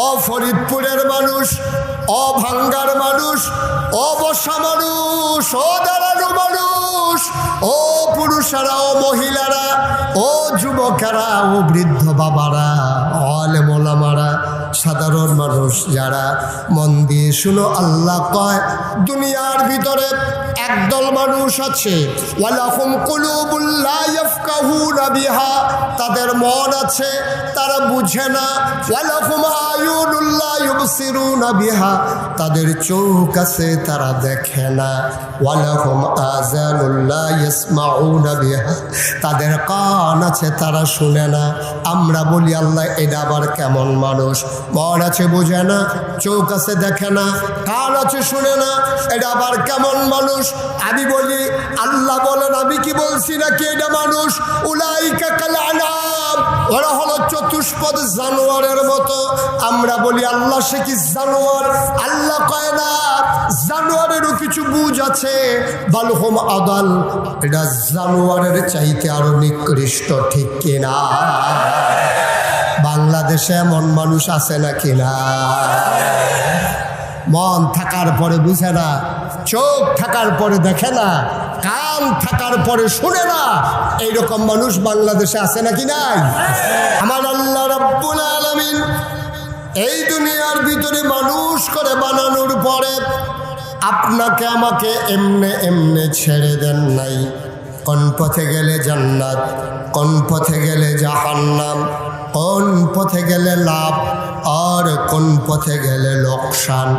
ও ফরিদপুরের মানুষ, ও ভাঙ্গার মানুষ, ও বসা মানুষ, ও দাঁড়ানো মানুষ, ও পুরুষেরা, ও মহিলারা, ও যুবকেরা, ও বৃদ্ধ বাবারা, আলেম ওলামারা, সাধারণ মানুষ যারা মন দিয়ে শুনো, আল্লাহ কয় দুনিয়ার ভিতরে একদল মানুষ আছে, ওয়ালাহুম কুলুবুল লা ইয়াফকাহুনা বিহা, তাদের মন আছে তারা বুঝে না, ওয়ালাহুম আয়ুনুল লা ইউবসিরুনা বিহা, তাদের চোখ আছে তারা দেখে না, ওয়ালাহুম আযানুল লা ইয়াসমাউনা বিহা, তাদের কান আছে তারা শুনে না। আমরা বলি আল্লাহ এটা আবার কেমন মানুষ? মন আছে বুঝে না, চোখ আছে দেখে না, কান আছে শুনে না, এটা আবার কেমন মানুষ? আমি বলি আল্লাহ বলেন, আমি কি বলছি নাকি এটা মানুষ? উলাইকা কাল আনাম, ওরা হলো চতুষ্পদ জানোয়ারের মতো। আমরা বলি আল্লাহ সে কি জানোয়ার? আল্লাহ কয় না, জানোয়ারেরও কিছু বুঝ আছে, বালহুম আদাল, এটা জানোয়ারের চাইতে আরো নিকৃষ্ট, ঠিক কিনা? বাংলাদেশে এমন মানুষ আছে নাকি না? মন থাকার পরে বুঝে না, চোখ থাকার পরে দেখে না, কান থাকার পরে শুনে না, এইরকম মানুষ বাংলাদেশে আছে নাকি নাই? আমার আল্লাহ রাব্বুল আলামিন এই দুনিয়ার ভিতরে মানুষ করে বানানোর পরে আপনাকে আমাকে এমনে এমনে ছেড়ে দেন নাই। কোন পথে গেলে জান্নাত, কোন পথে গেলে জাহান্নাম, কোন পথে গেলে লাভ আর কোন পথে গেলে লোকসান,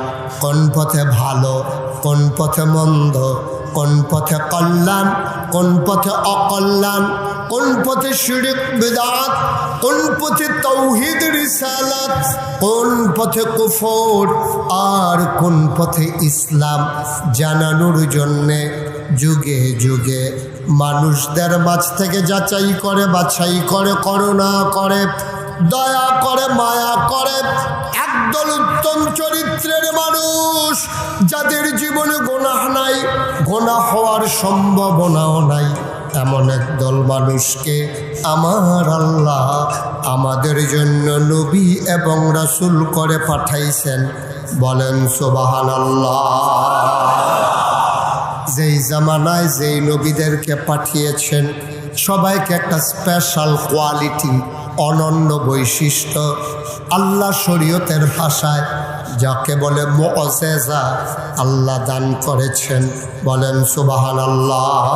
কোন পথে ভালো, কোন পথে মন্দ, কোন পথে কল্যাণ, কোন পথে অকল্যাণ, কোন পথে শিরক বিদআত, কোন পথে তাওহীদ রিসালাত, কোন পথে কুফর আর কোন পথে ইসলাম জানানোর জন্যে যুগে যুগে মানুষদের মাঝ থেকে যাচাই করে, বাছাই করে, করুণা করে, দয়া করে, মায়া করে একদল উত্তম চরিত্রের মানুষ, যাদের জীবনে গুনাহ নাই, গুনাহ হওয়ার সম্ভাবনাও নাই, এমন একদল মানুষকে আমার আল্লাহ আমাদের জন্য নবী এবং রাসূল করে পাঠাইছেন। বলেন সুবহানাল্লাহ। যেই জামানায় যেই নবীদেরকে পাঠিয়েছেন সবাইকে একটা স্পেশাল কোয়ালিটি, অনন্য বৈশিষ্ট্য, আল্লাহ শরীয়তের ভাষায় যাকে বলে মুআজিজা আল্লাহ দান করেছেন। বলেন সুবহানাল্লাহ।